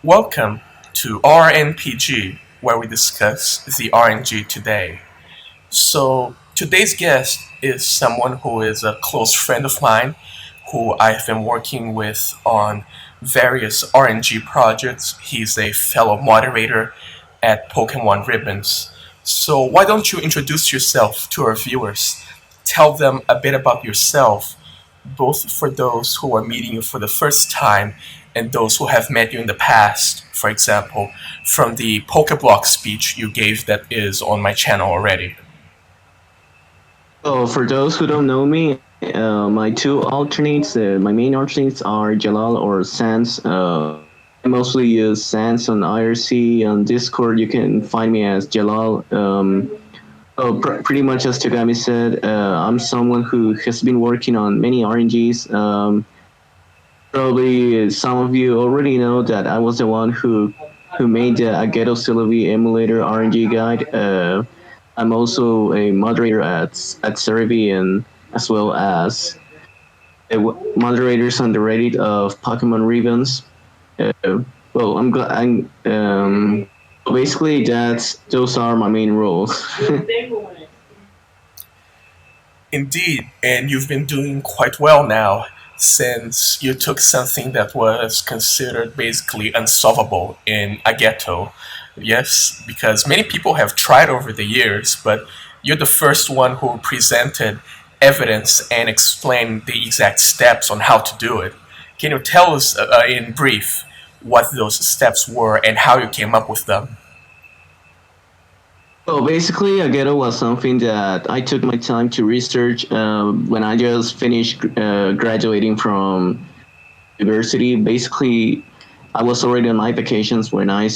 Welcome to RNPG, where we discuss the RNG today. So, today's guest is someone who is a close friend of mine who I've been working with on various RNG projects. He's a fellow moderator at Pokemon Ribbons. So, why don't you introduce yourself to our viewers? Tell them a bit about yourself, both for those who are meeting you for the first time and those who have met you in the past. For example, from the Pokeblock speech you gave that is on my channel already. So for those who don't know me, my two alternates, my main alternates are Jalal or Sans. I mostly use Sans on IRC. On Discord, you can find me as Jalal. Pretty much as Tagami said, I'm someone who has been working on many RNGs. Probably some of you already know that I was the one who made the Ageto emulator RNG guide. I'm also a moderator at Cerebi and as well as moderators on the Reddit of Pokemon Ribbons. Well, I'm glad. Basically, those are my main roles. Indeed, and you've been doing quite well now since you took something that was considered basically unsolvable in Ageto. Yes, because many people have tried over the years, but you're the first one who presented evidence and explained the exact steps on how to do it. Can you tell us in brief what those steps were and how you came up with them? Well, basically, Ageto was something that I took my time to research when I just finished graduating from university. Basically, I was already on my vacations when I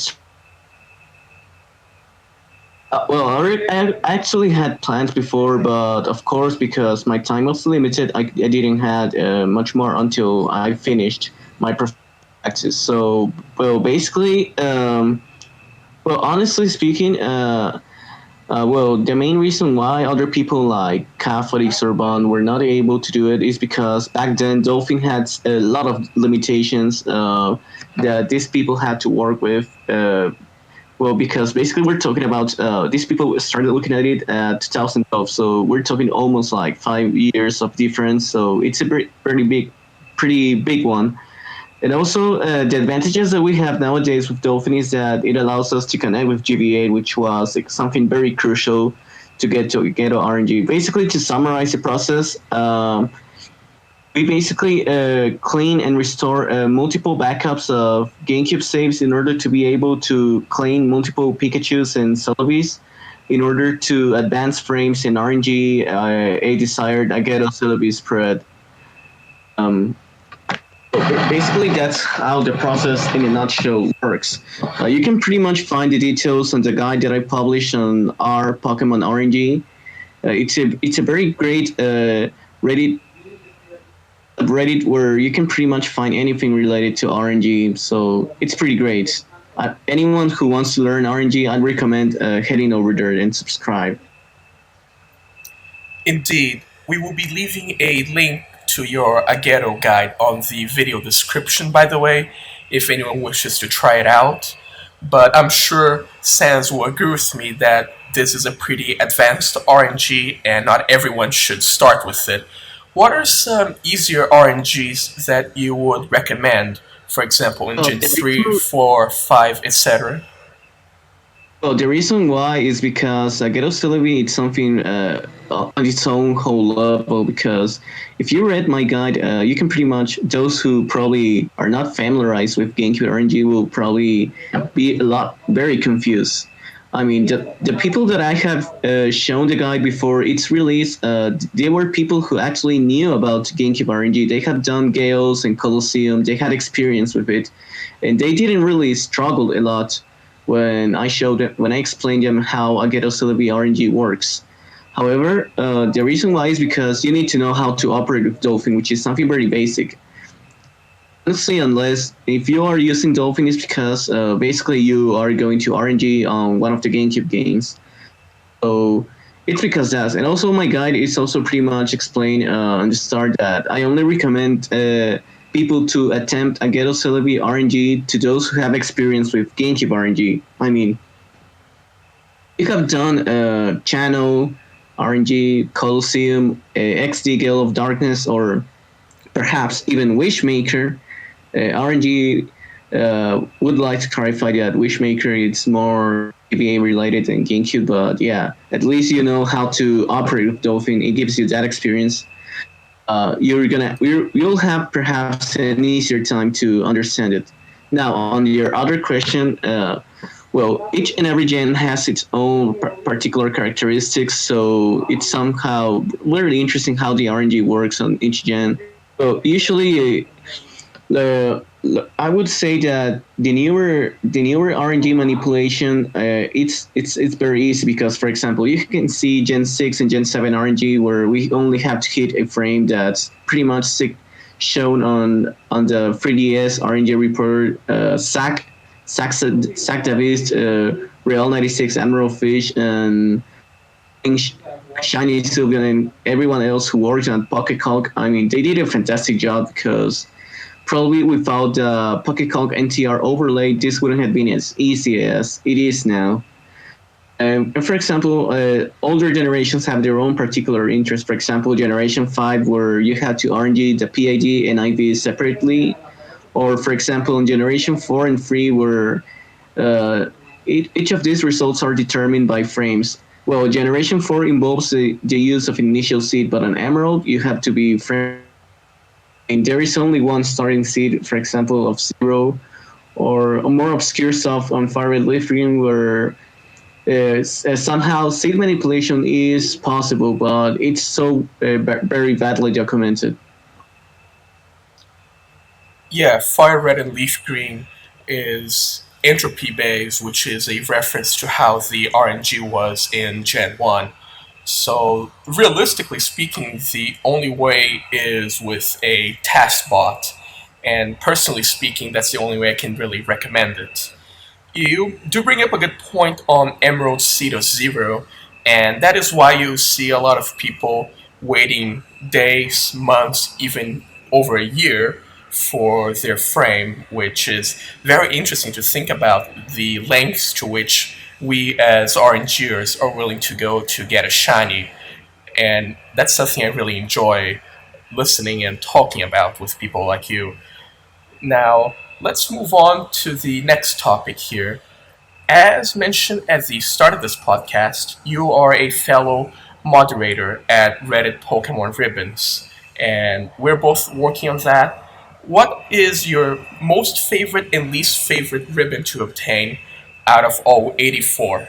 actually had plans before, but of course, because my time was limited, I didn't had much more until I finished my practice. So, basically, honestly speaking, the main reason why other people like Catholic Sorbonne were not able to do it is because back then Dolphin had a lot of limitations that these people had to work with. Because basically we're talking about these people started looking at it at 2012, so we're talking almost like 5 years of difference. So it's a pretty big one. And also, the advantages that we have nowadays with Dolphin is that it allows us to connect with GBA, which was like, something very crucial to get to RNG. Basically, to summarize the process, we basically clean and restore multiple backups of GameCube saves in order to be able to clean multiple Pikachus and Celebes in order to advance frames in RNG, a desired Ageto Celebes spread. Um, Basically, that's how the process in a nutshell works. You can pretty much find the details on the guide that I published on our Pokemon RNG. It's a very great Reddit where you can pretty much find anything related to RNG. So it's pretty great. Anyone who wants to learn RNG, I'd recommend heading over there and subscribe. Indeed, we will be leaving a link to your Ageto guide on the video description, by the way, if anyone wishes to try it out. But I'm sure Sans will agree with me that this is a pretty advanced RNG and not everyone should start with it. What are some easier RNGs that you would recommend? For example, in Gen 3, 4, 5, etc.? Well, the reason why is because Ghetto Celebi is something on its own whole level. Because if you read my guide, you can pretty much, those who probably are not familiarized with GameCube RNG will probably be very confused. I mean, the people that I have shown the guide before its release, they were people who actually knew about GameCube RNG. They had done Gales and Colosseum, they had experience with it, and they didn't really struggle a lot when I explained them how Ageto Celebi RNG works. However, the reason why is because you need to know how to operate with Dolphin, which is something very basic. Honestly, unless if you are using Dolphin, it's because basically you are going to RNG on one of the GameCube games. So it's because that. And also, my guide is also pretty much explained on the start that I only recommend people to attempt Ageto RNG to those who have experience with GameCube RNG. I mean, you have done Channel, RNG, Colosseum, XD Gale of Darkness, or perhaps even Wishmaker. RNG would like to clarify that Wishmaker is more GBA related than GameCube, but yeah, at least you know how to operate with Dolphin. It gives you that experience. You'll have perhaps an easier time to understand it. Now, on your other question, well, each and every gen has its own particular characteristics, so it's somehow really interesting how the RNG works on each gen. So usually, the I would say that the newer RNG manipulation, it's very easy because, for example, you can see Gen 6 and Gen 7 RNG where we only have to hit a frame that's pretty much shown on the 3DS RNG report. Sac Davis, Real 96, Emerald Fish, and Shiny Sylvian, and everyone else who worked on Pocket Hulk. I mean, they did a fantastic job because probably without the Pocket Hulk NTR overlay, this wouldn't have been as easy as it is now. And for example, older generations have their own particular interest. For example, Generation 5, where you had to RNG the PID and IV separately. Or, for example, in Generation 4 and 3, where uh, each of these results are determined by frames. Well, Generation 4 involves the use of initial seed, but on Emerald, you have to be frame. And there is only one starting seed, for example, of 0, or a more obscure stuff on Fire Red Leaf Green, where somehow seed manipulation is possible, but it's so very badly documented. Yeah, Fire Red and Leaf Green is entropy based, which is a reference to how the RNG was in Gen 1. So, realistically speaking, the only way is with a task bot. And personally speaking, that's the only way I can really recommend it. You do bring up a good point on Emerald Seed of Zero, and that is why you see a lot of people waiting days, months, even over a year for their frame, which is very interesting to think about the lengths to which we as RNGers are willing to go to get a shiny. And that's something I really enjoy listening and talking about with people like you. Now, let's move on to the next topic here. As mentioned at the start of this podcast, you are a fellow moderator at Reddit Pokemon Ribbons, and we're both working on that. What is your most favorite and least favorite ribbon to obtain out of all 84?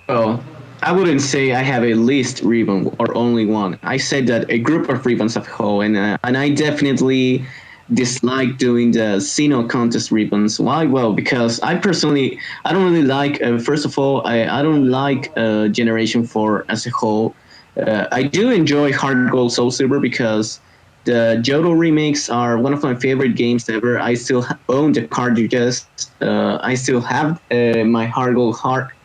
Well, I wouldn't say I have a least ribbon or only one. I said that a group of ribbons of whole, and I definitely dislike doing the Sino contest ribbons. Why? Well, because I don't really like. First of all, I don't like Generation 4 as a whole. I do enjoy Hard Gold Soul Silver because the Johto remakes are one of my favorite games ever. I still own the cartridges. I still have my Hard Gold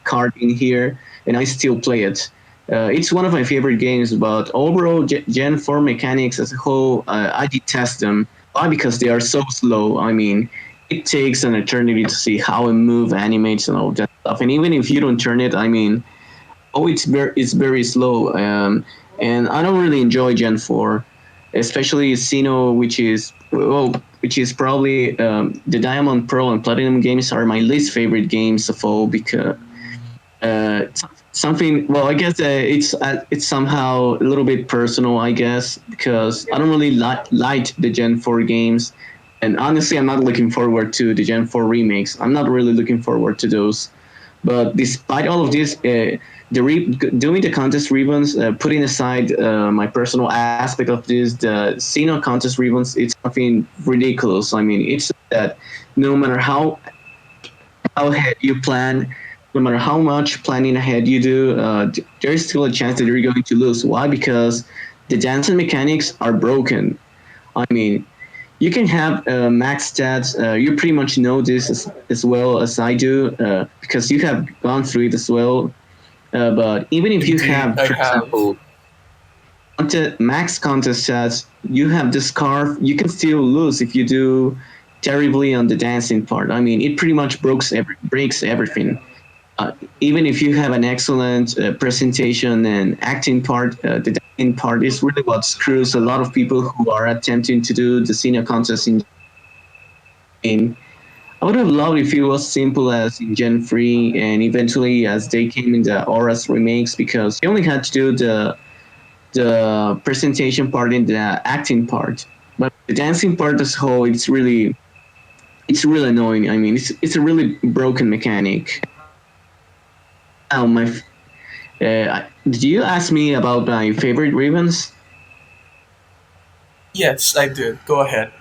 card in here, and I still play it. It's one of my favorite games, but overall, Gen 4 mechanics as a whole, I detest them. Why? Because they are so slow. I mean, it takes an eternity to see how a move animates and all that stuff. And even if you don't turn it, I mean, it's very slow. And I don't really enjoy Gen 4, especially Sinnoh, which is probably the Diamond, Pearl, and Platinum games are my least favorite games of all because something. Well, I guess it's somehow a little bit personal. I guess because I don't really like the Gen 4 games, and honestly, I'm not looking forward to the Gen 4 remakes. I'm not really looking forward to those. But despite all of this, doing the contest ribbons, putting aside my personal aspect of this, the Sinnoh contest ribbons, it's something ridiculous. I mean, it's that no matter how ahead you plan, no matter how much planning ahead you do, there is still a chance that you're going to lose. Why? Because the dancing mechanics are broken. I mean, you can have max stats. You pretty much know this as well as I do because you have gone through it as well. But even if you Indeed, have, I for have. example, max contest stats, you have the scarf. You can still lose if you do terribly on the dancing part. I mean, it pretty much breaks everything. Uh, Even if you have an excellent presentation and acting part, the dancing part is really what screws a lot of people who are attempting to do the senior contest in game. I would have loved if it was simple as in Gen 3 and eventually as they came in the Auras remakes because you only had to do the presentation part and the acting part. But the dancing part as a whole, it's really annoying. I mean, it's a really broken mechanic. Now, did you ask me about my favorite ribbons? Yes, I did. Go ahead.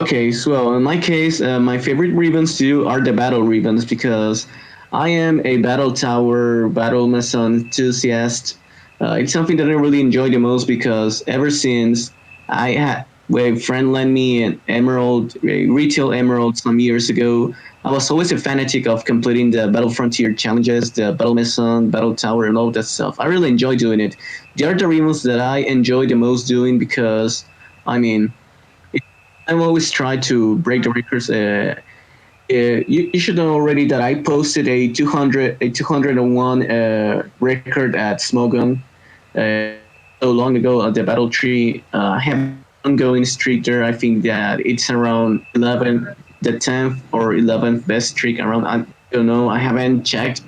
Okay, so in my case, my favorite ribbons too are the battle ribbons because I am a battle tower, battle mason enthusiast. It's something that I really enjoy the most because ever since I had a friend lent me an emerald, a retail emerald some years ago, I was always a fanatic of completing the battle frontier challenges, the battle mason, battle tower, and all that stuff. I really enjoy doing it. They are the ribbons that I enjoy the most doing because, I mean, I've always tried to break the records. You should know already that I posted a 201 record at Smogon so long ago at the Battle Tree. I have an ongoing streak there. I think that it's around 11, the 10th or 11th best streak around. I don't know. I haven't checked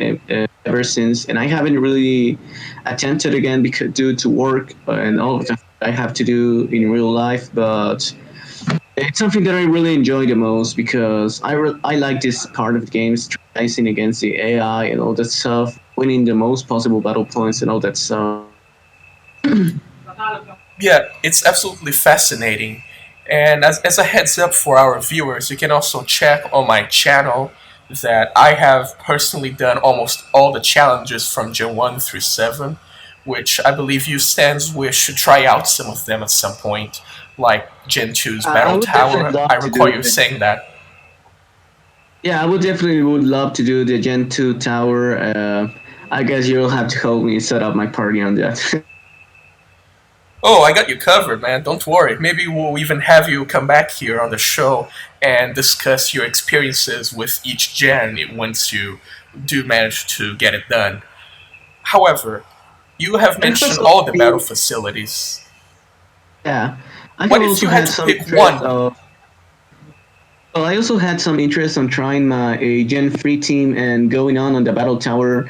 ever since, and I haven't really attempted again because due to work and all of the I have to do in real life, but it's something that I really enjoy the most because I like this part of the game, strategizing against the AI and all that stuff, winning the most possible battle points and all that stuff. Yeah, it's absolutely fascinating. And as a heads up for our viewers, you can also check on my channel that I have personally done almost all the challenges from Gen 1 through 7, which I believe you stands wish to try out some of them at some point, like Gen 2's I Battle would definitely Tower. love I to recall do you it. saying that. Yeah, I would definitely would love to do the Gen 2 tower. I guess you'll have to help me set up my party on that. Oh, I got you covered, man. Don't worry. Maybe we'll even have you come back here on the show and discuss your experiences with each gen once you do manage to get it done. However, you have I have mentioned also all the battle been, facilities. yeah, I have What if also you had had to some pick interest one? of. Well, I also had some interest on trying my a Gen 3 team and going on the Battle Tower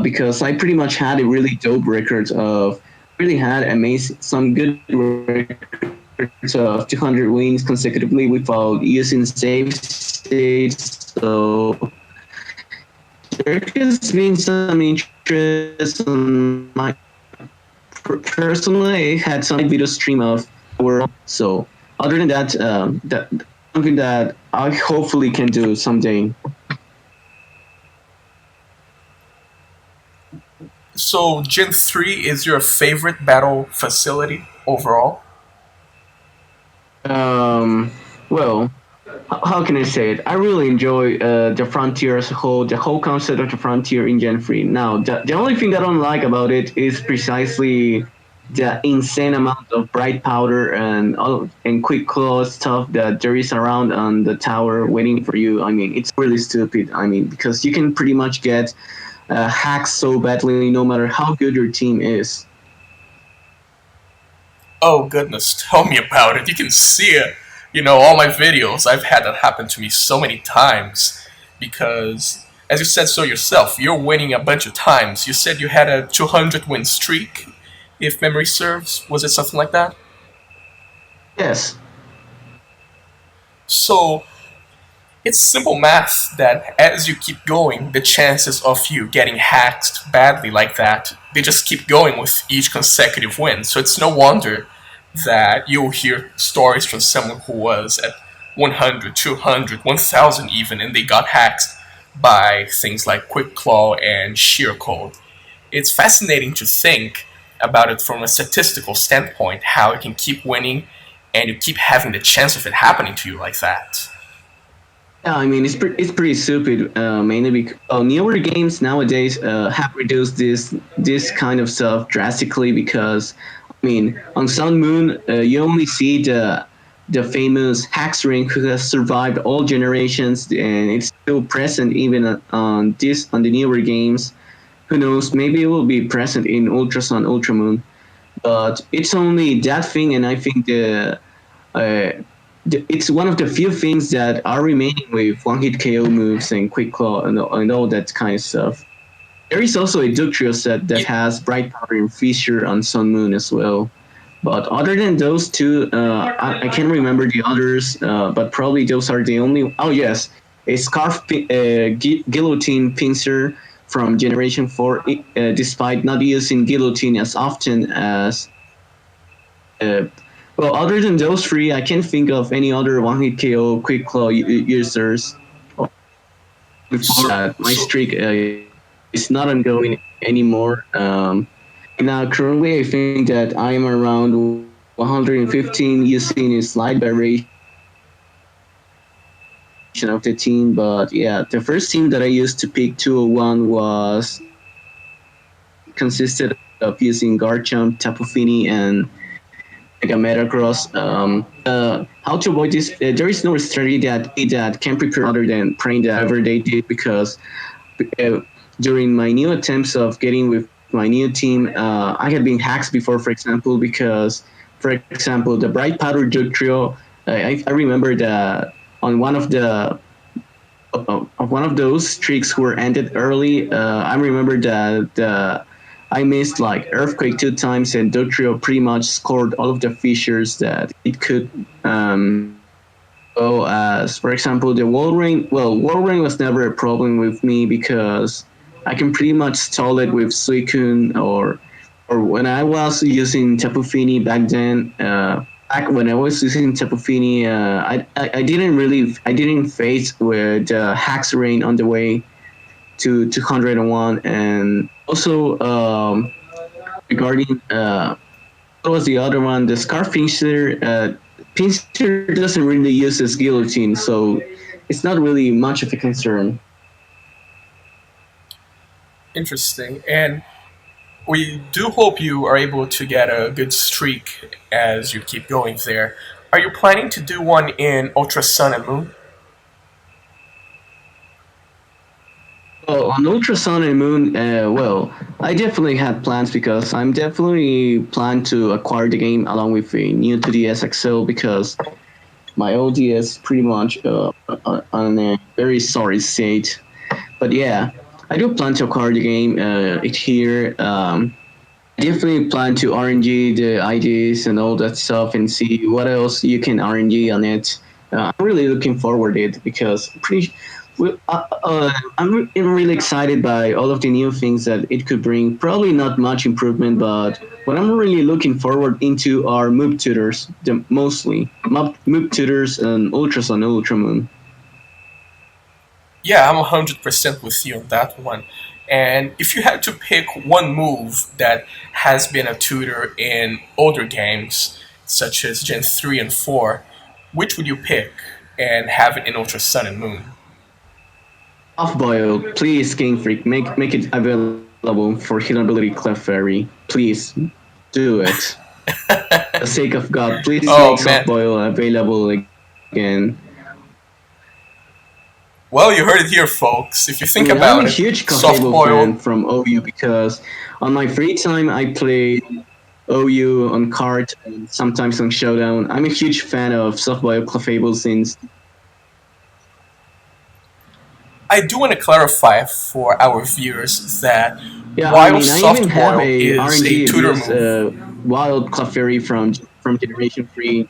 because I pretty much had a really dope record of really had amazing some good records of 200 wins consecutively without using save states. So there has been some interest on my personally. I had some video stream of our. So other than that, that something that I hopefully can do someday. So, Gen 3 is your favorite battle facility overall? Well, how can I say it? I really enjoy the frontier as a whole, the whole concept of the frontier in Gen 3. Now, the only thing I don't like about it is precisely the insane amount of bright powder and quick claw stuff that there is around on the tower waiting for you. I mean, it's really stupid. I mean, because you can pretty much get hacked so badly no matter how good your team is. Oh, goodness, tell me about it. You can see it. All my videos, I've had that happen to me so many times because, as you said so yourself, you're winning a bunch of times. You said you had a 200 win streak, if memory serves. Was it something like that? Yes. So, it's simple math that as you keep going, the chances of you getting hacked badly like that, they just keep going with each consecutive win. So it's no wonder that you'll hear stories from someone who was at 100, 200, 1000 even, and they got hacked by things like Quick Claw and Sheer Code. It's fascinating to think about it from a statistical standpoint, how you can keep winning and you keep having the chance of it happening to you like that. Yeah, I mean it's pretty stupid. Mainly because newer games nowadays have reduced this kind of stuff drastically because I mean, on Sun Moon, you only see the famous Hex Ring who has survived all generations and it's still present even on the newer games. Who knows? Maybe it will be present in Ultra Sun, Ultra Moon. But it's only that thing, and I think uh, it's one of the few things that are remaining with one hit KO moves and quick claw and all that kind of stuff. There is also a Ductrio set that Yeah, has Bright Powder and Fissure on Sun Moon as well. But other than those two, I can't remember the others, but probably those are the only. Oh, yes. A Guillotine Pincer from Generation 4, despite not using Guillotine as often as. Uh, well, other than those three, I can't think of any other one hit KO Quick Claw users before so, that. My streak is not ongoing anymore. Now, currently, I think that I am around 115 using a slight variation of the team. But yeah, the first team that I used to pick 201 consisted of using Garchomp, Tapu Fini, and Mega Metacross. How to avoid this? There is no strategy that can prepare other than praying that whatever they did because uh, during my new attempts of getting with my new team, I had been hacked before, for example, because, for example, the Bright Powder Jug Trio, I remember that on one of those streaks were ended early. I remember that I missed like Earthquake 2 times, and Jug Trio pretty much scored all of the features that it could. Well, as for example, the wall ring. Well, wall ring was never a problem with me because I can pretty much stall it with Suicune or when I was using Tapu Fini back then. Back when I was using Tapu Fini, I didn't face with Hax Rain on the way to 201, and also regarding what was the other one? The Scarf Pincer. Pincer doesn't really use his guillotine, so it's not really much of a concern. interesting. And we do hope you are able to get a good streak as you keep going there. Are you planning to do one in Ultra Sun and Moon? Well, on Ultra Sun and Moon, well, I definitely had plans because I'm definitely plan to acquire the game along with a new 2DS XL because my ODS pretty much on a very sorry state. But yeah, I do plan to acquire the game it here. I definitely plan to RNG the IDs and all that stuff and see what else you can RNG on it. I'm really looking forward to it because I'm really excited by all of the new things that it could bring. Probably not much improvement, but what I'm really looking forward into are move tutors, mostly move tutors and ultras on Ultramoon. Yeah, I'm 100% with you on that one. And if you had to pick one move that has been a tutor in older games, such as Gen 3 and 4, which would you pick and have it in Ultra Sun and Moon? Off boil, please, Game Freak, make it available for hidden ability Clefairy. Please do it. For the sake of God, please make Oh soft man. boil available again. Well, you heard it here, folks. If you I think mean, I'm a about it, huge soft Clefable fan boiled. from OU because on my free time I play OU on card and sometimes on Showdown. I'm a huge fan of soft boil Clefable since I do want to clarify for our viewers that yeah, I while mean I even soft have boil a is a RNG of tutor this move. wild Clefairy from Generation 3.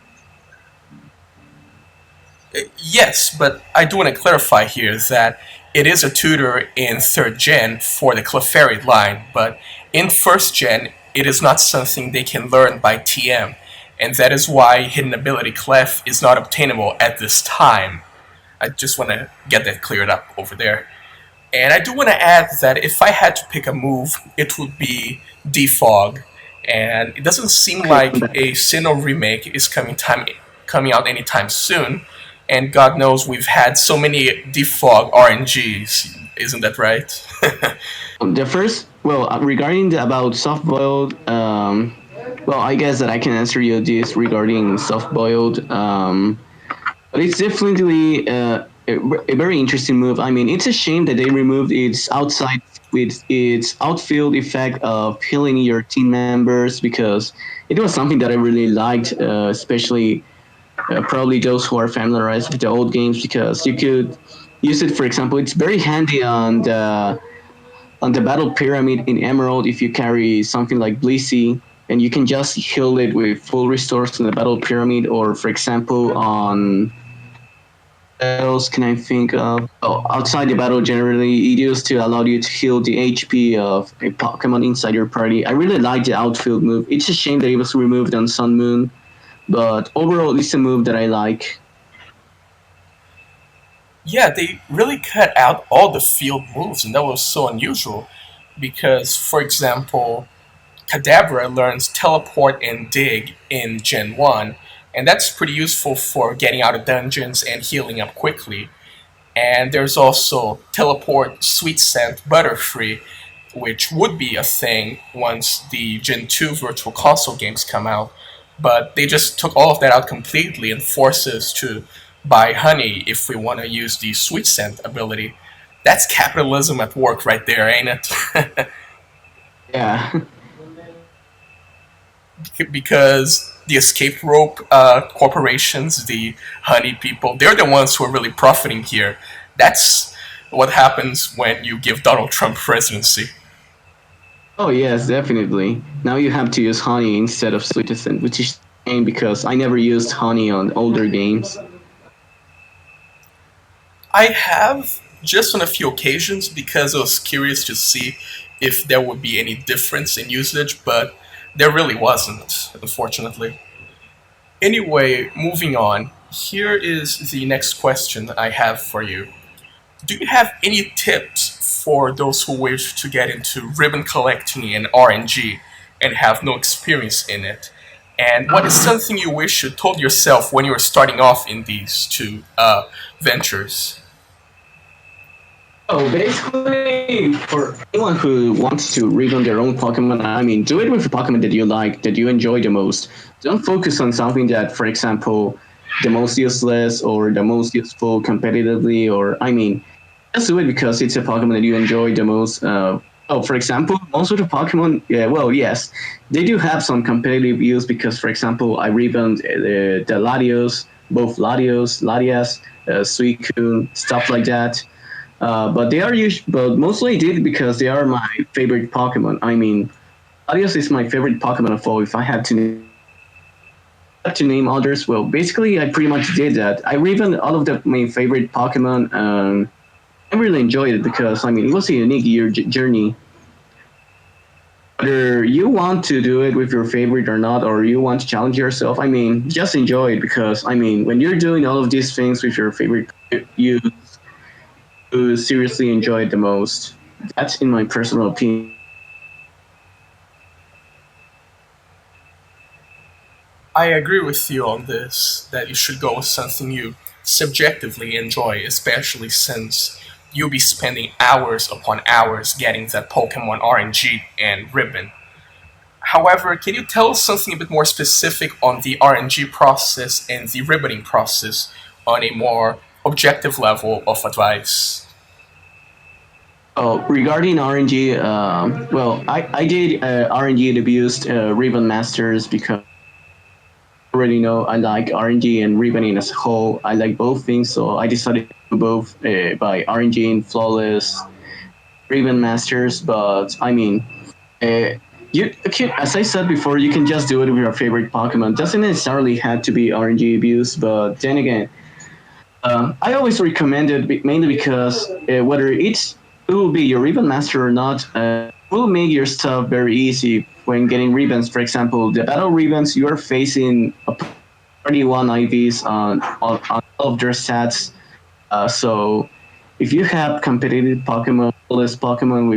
Yes, but I do want to clarify here that it is a tutor in third gen for the Clefairy line, but in first gen, it is not something they can learn by TM, and that is why Hidden Ability Clef is not obtainable at this time. I just want to get that cleared up over there. And I do want to add that if I had to pick a move, it would be Defog. And it doesn't seem Okay, I'm like back. a Sinnoh remake is coming out anytime soon. And God knows we've had so many Defog RNGs, isn't that right? The first, well, regarding about soft boiled, Well, I guess that I can answer you this regarding soft boiled. But it's definitely a very interesting move. I mean, it's a shame that they removed its outside with its outfield effect of healing your team members because it was something that I really liked, especially probably those who are familiarized with the old games because you could use it. For example, it's very handy on the battle pyramid in Emerald if you carry something like Blissey, and you can just heal it with full restores on the battle pyramid, or for example on what else can I think of? Oh, outside the battle, generally, it used to allow you to heal the HP of a Pokemon inside your party. I really like the outfield move. It's a shame that it was removed on Sun Moon, but overall, it's a move that I like. Yeah, they really cut out all the field moves, and that was so unusual. Because, for example, Kadabra learns Teleport and Dig in Gen 1, and that's pretty useful for getting out of dungeons and healing up quickly. And there's also Teleport Sweet Scent Butterfree, which would be a thing once the Gen 2 Virtual Console games come out. But they just took all of that out completely and forced us to buy honey if we want to use the Sweet Scent ability. That's capitalism at work right there, ain't it? Yeah. Because the escape rope corporations, the honey people, they're the ones who are really profiting here. That's what happens when you give Donald Trump presidency. Oh yes, definitely. Now you have to use honey instead of sweetness, which is a shame because I never used honey on older games. I have just on a few occasions because I was curious to see if there would be any difference in usage, but there really wasn't, unfortunately. Anyway, moving on. Here is the next question I have for you. Do you have any tips for those who wish to get into ribbon collecting and RNG and have no experience in it? And what is something you wish you told yourself when you were starting off in these two ventures? Oh, basically, for anyone who wants to read on their own Pokemon, I mean, do it with a Pokemon that you like, that you enjoy the most. Don't focus on something that, for example, the most useless or the most useful competitively, or I mean, just do it because it's a Pokemon that you enjoy the most. For example, most of the Pokemon, yeah, well, yes, they do have some competitive use because, for example, I revamped the Latios, both Latias, Suicune, stuff like that. But they are but mostly I did because they are my favorite Pokemon. I mean, Latios is my favorite Pokemon of all. If I had to name others, well, basically I pretty much did that. I revamped all of my favorite Pokemon. I really enjoyed it because I mean it was a unique journey. Whether you want to do it with your favorite or not, or you want to challenge yourself, I mean, just enjoy it because I mean when you're doing all of these things with your favorite, you seriously enjoy it the most. That's in my personal opinion. I agree with you on this, that you should go with something you subjectively enjoy, especially since you'll be spending hours upon hours getting that Pokemon RNG and Ribbon. However, can you tell us something a bit more specific on the RNG process and the ribboning process on a more objective level of advice? Oh, regarding RNG, well, I did RNG abused Ribbon Masters because I already know I like RNG and Ribboning as a whole. I like both things, so I decided to do both by RNG and Flawless Ribbon Masters. But I mean, you can, as I said before, you can just do it with your favorite Pokemon. Doesn't necessarily have to be RNG abuse, but then again, I always recommend it mainly because whether it will be your ribbon master or not, will make your stuff very easy when getting ribbons. For example, the battle ribbons you are facing a 31 IVs on all of their stats. So if you have competitive Pokemon, less Pokemon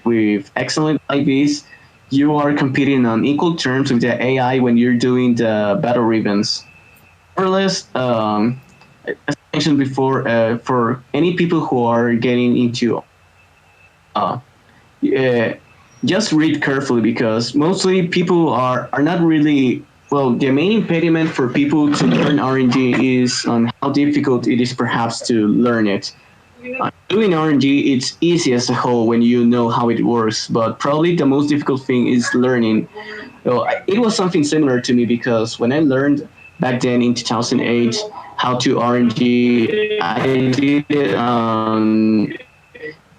with excellent IVs, you are competing on equal terms with the AI when you're doing the battle ribbons. More or less, as I mentioned before, for any people who are getting into, uh, yeah, just read carefully because mostly people are not really well. The main impediment for people to learn RNG is on how difficult it is perhaps to learn it. Doing RNG, it's easy as a whole when you know how it works, but probably the most difficult thing is learning. Well, it was something similar to me because when I learned back then in 2008 how to RNG, I did it on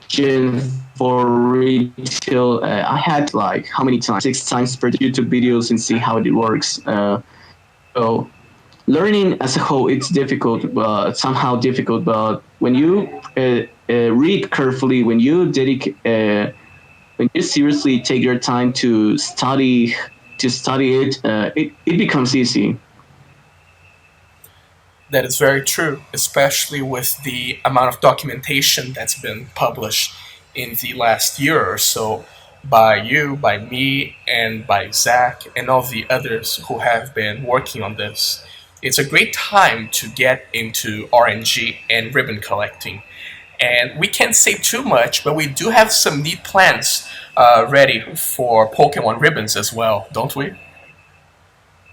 Gen 4 retail. I had like how many times? 6 times per day to watch YouTube videos and see how it works. So learning as a whole, it's difficult, somehow difficult. But when you read carefully, when you seriously take your time to study it, it becomes easy. That is very true, especially with the amount of documentation that's been published in the last year or so by you, by me, and by Zach, and all the others who have been working on this. It's a great time to get into RNG and ribbon collecting. And we can't say too much, but we do have some neat plans ready for Pokemon ribbons as well, don't we?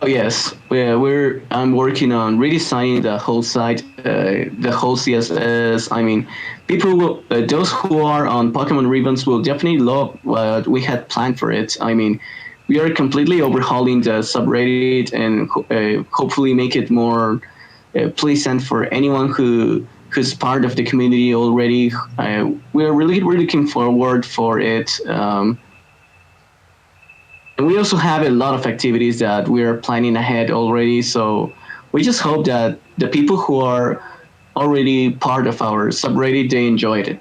Oh yes, we're I'm working on redesigning the whole site, the whole CSS. I mean, those who are on Pokemon Ribbons will definitely love what we had planned for it. I mean, we are completely overhauling the subreddit and hopefully make it more pleasant for anyone who's part of the community already. We're really looking forward for it. And we also have a lot of activities that we are planning ahead already. So we just hope that the people who are already part of our subreddit they enjoyed it.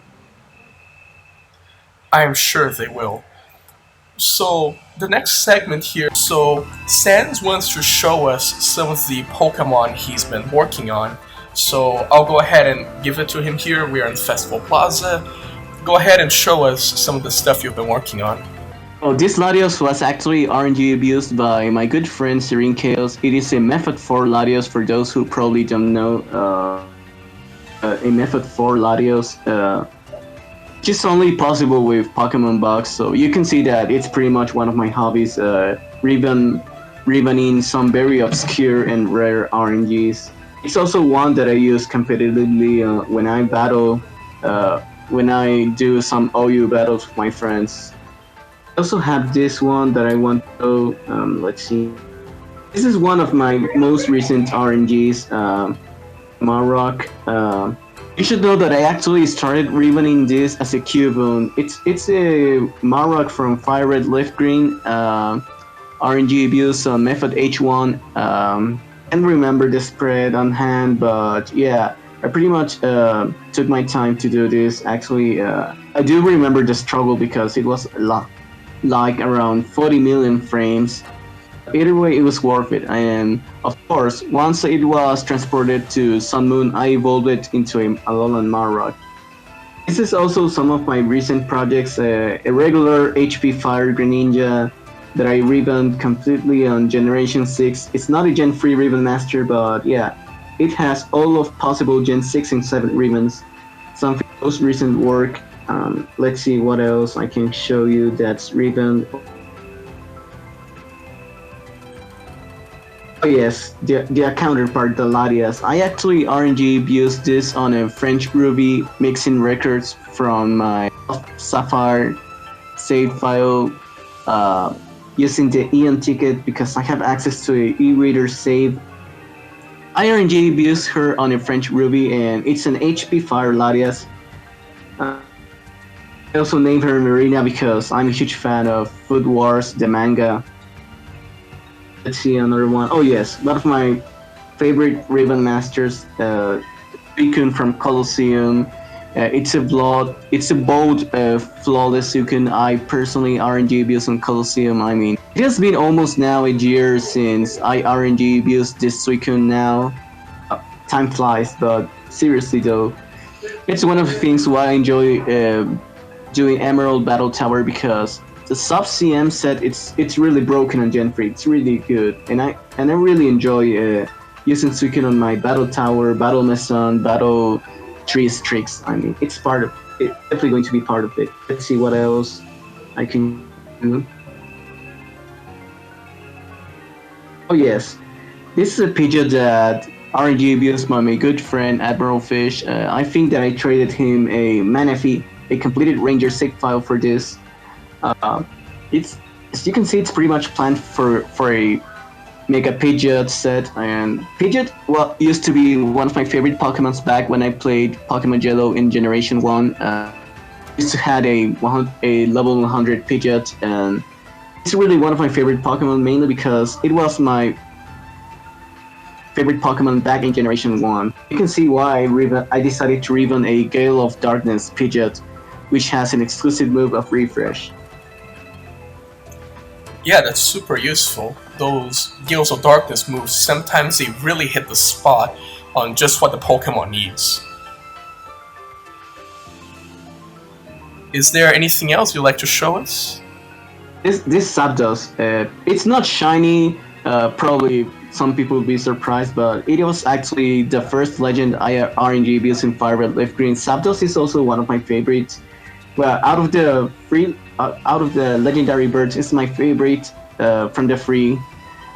I am sure they will. So, the next segment here. So, Sans wants to show us some of the Pokemon he's been working on. So, I'll go ahead and give it to him here. We are in Festival Plaza. Go ahead and show us some of the stuff you've been working on. Oh, this Latios was actually RNG abused by my good friend Serene Chaos. It is a method for Latios for those who probably don't know. A method for Latios. Just only possible with Pokemon Box, so you can see that it's pretty much one of my hobbies. Ribboning some very obscure and rare RNGs. It's also one that I use competitively when I battle, when I do some OU battles with my friends. I also have this one that I want to. Let's see. This is one of my most recent RNGs, Marrock. You should know that I actually started rerunning this as a Cubone. It's a Marrock from Fire Red Leaf Green. RNG abuse method H1. Can't remember the spread on hand, but yeah, I pretty much took my time to do this. Actually, I do remember the struggle because it was a lot, like around 40 million frames. Either way, it was worth it. And of course, once it was transported to Sun Moon, I evolved it into a Alolan Marrock. This is also some of my recent projects, a regular HP Fire Greninja that I revamped completely on Generation 6. It's not a Gen 3 Ribbon Master, but yeah, it has all of possible Gen 6 and 7 ribbons. Some most recent work. Let's see what else I can show you that's ribbon. Oh yes, the counterpart, the Latias. I actually RNG used this on a French Ruby mixing records from my Sapphire save file using the Eon ticket because I have access to a e-reader save. I RNG used her on a French Ruby and it's an HP Fire Latias. I also named her Marina because I'm a huge fan of Food Wars, the manga. Let's see another one. Oh yes, one of my favorite Ribbon Masters, Suicune from Colosseum. It's a bold, flawless Suicune. I personally RNG abused on Colosseum. I mean, it has been almost now a year since I RNG abused this Suicune now. Time flies, but seriously though, it's one of the things why I enjoy doing Emerald Battle Tower because the sub CM set it's really broken on Gen 3. It's really good, and I really enjoy using Suicune on my Battle Tower, Battle Mason, Battle Trees tricks. I mean, it's definitely going to be part of it. Let's see what else I can too. Oh yes, this is a picture that RNG abused by my good friend Admiral Fish. I think that I traded him a Manaphy, a completed Ranger save file for this. Uh, it's as you can see, it's pretty much planned for a Mega Pidgeot set, and Pidgeot used to be one of my favorite Pokemons back when I played Pokemon Yellow in Generation 1. Used to had a level 100 Pidgeot, and it's really one of my favorite Pokemon, mainly because it was my favorite Pokemon back in Generation 1. You can see why I decided to revamp a Gale of Darkness Pidgeot, which has an exclusive move of Refresh. Yeah, that's super useful. Those Gales of Darkness moves, sometimes they really hit the spot on just what the Pokemon needs. Is there anything else you'd like to show us? This Zapdos, it's not shiny. Probably some people will be surprised, but it was actually the first legend RNG built in Fire Red Leaf Green. Zapdos is also one of my favorites. Well, out of the legendary birds, it's my favorite from the free.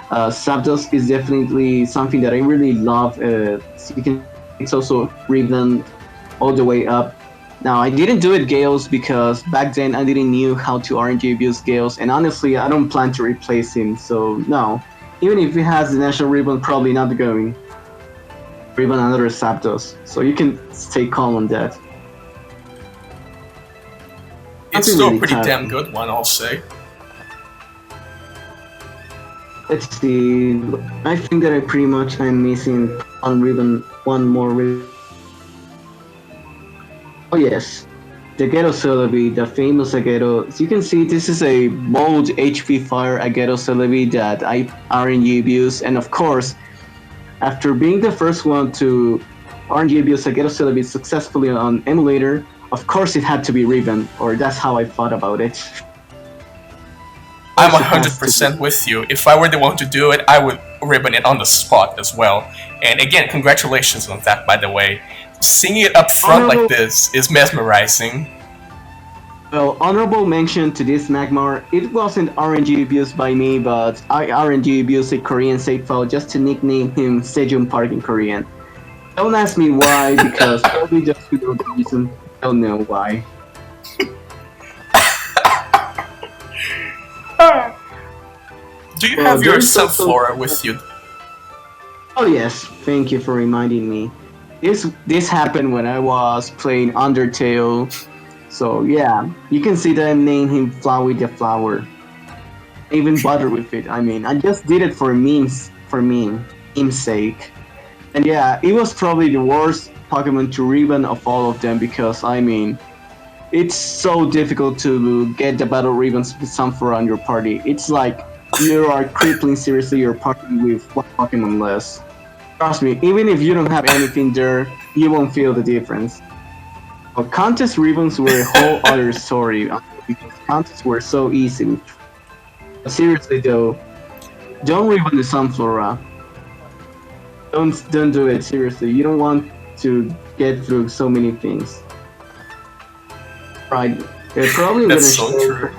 Zapdos is definitely something that I really love. It's also revamped all the way up. Now, I didn't do it Gales because back then I didn't knew how to RNG abuse Gales, and honestly, I don't plan to replace him, so no. Even if he has the National Ribbon, probably not going. Ribbon another Zapdos, so you can stay calm on that. It's still a pretty damn good one, I'll say. Let's see, I think that I'm missing one more ribbon. Oh yes, the Ageto Celebi, the famous Ageto. As you can see, this is a bold HP Fire Ageto Celebi that I RNG abuse, and of course, after being the first one to RNG abuse Ageto Celebi successfully on emulator, of course it had to be revamped, or that's how I thought about it. I'm 100% with you. If I were the one to do it, I would ribbon it on the spot as well. And again, congratulations on that, by the way. Seeing it up front like this is mesmerizing. Well, honorable mention to this Magmar. It wasn't RNG abused by me, but I RNG abused a Korean save file just to nickname him Sejong Park in Korean. Don't ask me why, because probably just for no reason. I don't know why. Do you have your Sunflora with you? Oh yes, thank you for reminding me. This happened when I was playing Undertale, so yeah, you can see that I named him Flowey the Flower. I even bothered with it. I mean, I just did it for meme's sake. And yeah, it was probably the worst Pokemon to ribbon of all of them because I mean, it's so difficult to get the battle ribbons with Sunflora on your party. It's like you are crippling seriously your party with one Pokemon less. Trust me, even if you don't have anything there, you won't feel the difference. But contest ribbons were a whole other story because contests were so easy. But seriously though, don't ribbon the Sunflora. Don't do it, seriously. You don't want to get through so many things. Right, they're probably gonna so show true.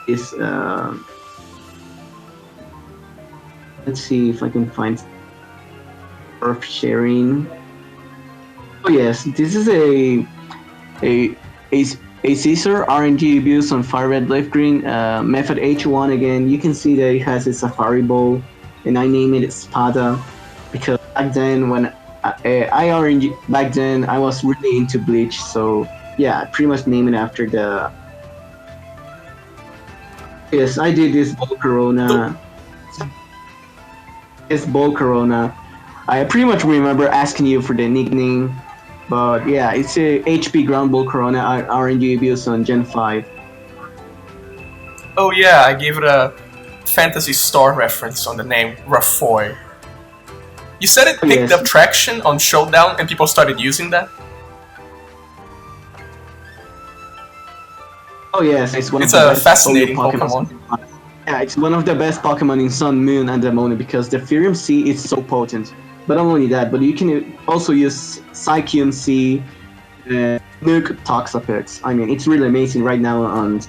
Is let's see if I can find worth sharing. Oh yes, this is a Caesar RNG abuse on Fire Red Leaf Green method H1 again. You can see that it has a Safari Bowl, and I named it Spada because back then when I RNG back then I was really into Bleach, so yeah, I pretty much named it after the. Yes, I did this Bowl Corona. This Bowl Corona. I pretty much remember asking you for the nickname, but yeah, it's a HP Ground Bowl Corona RNG abuse on Gen 5. Oh yeah, I gave it a Phantasy Star reference on the name Rafoy. You said it picked up traction on Showdown and people started using that? Oh yes, it's one of the best fascinating Pokemon. Yeah, it's one of the best Pokemon in Sun, Moon, and the moment because the Furium C is so potent. But not only that, but you can also use Psychium C, Nuke Toxapex. I mean, it's really amazing right now on.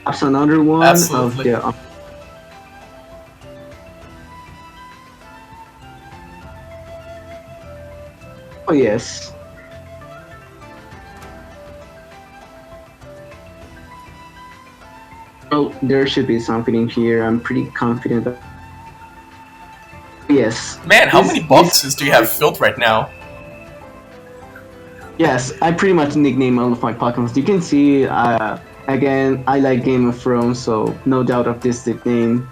That's another one of Absolutely. the. Oh yes. Well, there should be something in here. I'm pretty confident. Yes. Man, how This- many this- boxes do you have filled right now? Yes, I pretty much nickname all of my Pokemon. You can see, again, I like Game of Thrones, so no doubt of this nickname.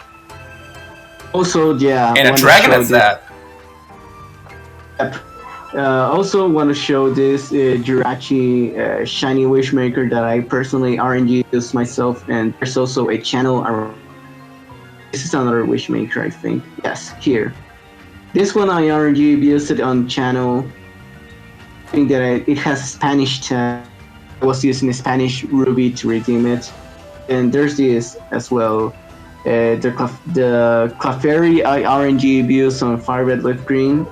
Also, yeah. And a wanna dragon show at this- that. Yep. Also, want to show this Jirachi Shiny Wishmaker that I personally RNG use myself, and there's also a channel. This is another Wishmaker, I think. Yes, here. This one I RNG used it on channel. I think that it has Spanish tag. I was using a Spanish ruby to redeem it, and there's this as well. The Clefairy I RNG used on Fire Red Leaf Green.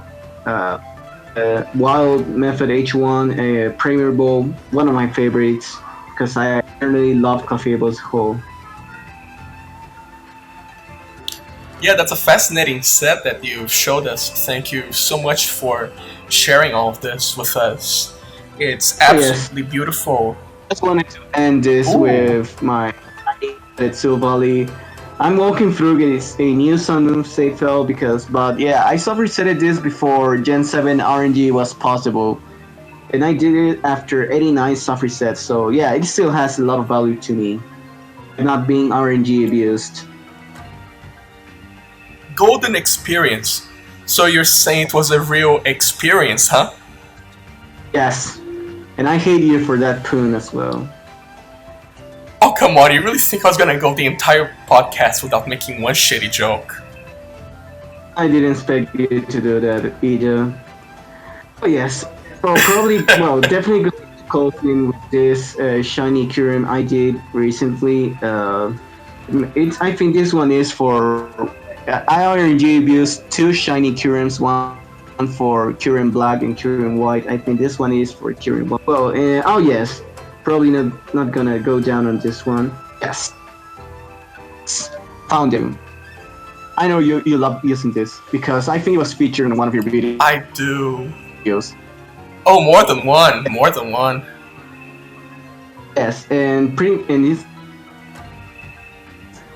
Wild Method H1, Premier Bowl, one of my favorites because I really love Clefairy as a whole. Yeah, that's a fascinating set that you showed us. Thank you so much for sharing all of this with us. It's absolutely beautiful. Just wanted to end this Ooh. with my Silvally. I'm walking through a new Sun Moon save file but yeah, I soft resetted this before Gen 7 RNG was possible. And I did it after 89 soft resets, so yeah, it still has a lot of value to me. Not being RNG abused. Golden experience. So you're saying it was a real experience, huh? Yes. And I hate you for that poon as well. Oh, come on, you really think I was gonna go the entire podcast without making one shitty joke? I didn't expect you to do that either. Oh yes. Well, probably, well, definitely closing with this shiny Kyurem I did recently. I think this one is for. I already used two shiny Kyurems, one for Kyurem Black and Kyurem White. I think this one is for Kyurem White. Well, oh yes. Probably not gonna go down on this one. Yes. Found him. I know you love using this because I think it was featured in one of your videos. I do. Oh, more than one. More than one. Yes, and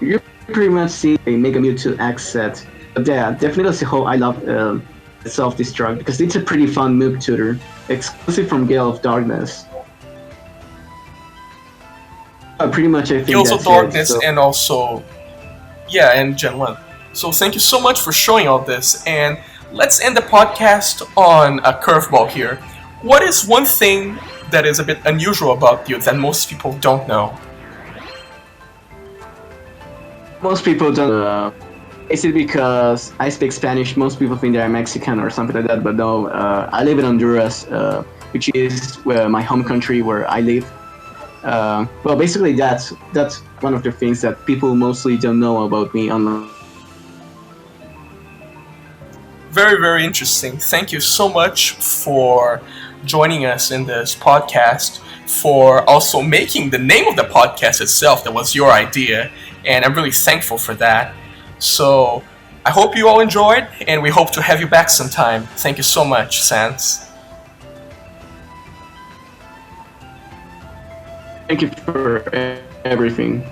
you pretty much see a Mega Mewtwo X set. But yeah, definitely as a whole, I love Self-Destruct because it's a pretty fun move tutor, exclusive from Gale of Darkness. Pretty much, I think Gales of that's Darkness it, so. and also, yeah, and Gen 1. So thank you so much for showing all this, and let's end the podcast on a curveball here. What is one thing that is a bit unusual about you that most people don't know? Most people don't. Is it because I speak Spanish? Most people think that I'm Mexican or something like that, but no. I live in Honduras, which is my home country where I live. Well, basically, that's one of the things that people mostly don't know about me online. Very, very interesting. Thank you so much for joining us in this podcast, for also making the name of the podcast itself. That was your idea, and I'm really thankful for that. So I hope you all enjoyed, and we hope to have you back sometime. Thank you so much, Sans. Thank you for everything.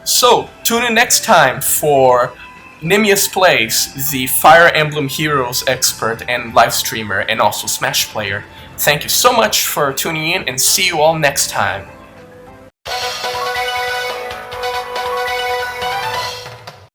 So, tune in next time for Nimious Plays, the Fire Emblem Heroes expert and live streamer, and also Smash player. Thank you so much for tuning in, and see you all next time.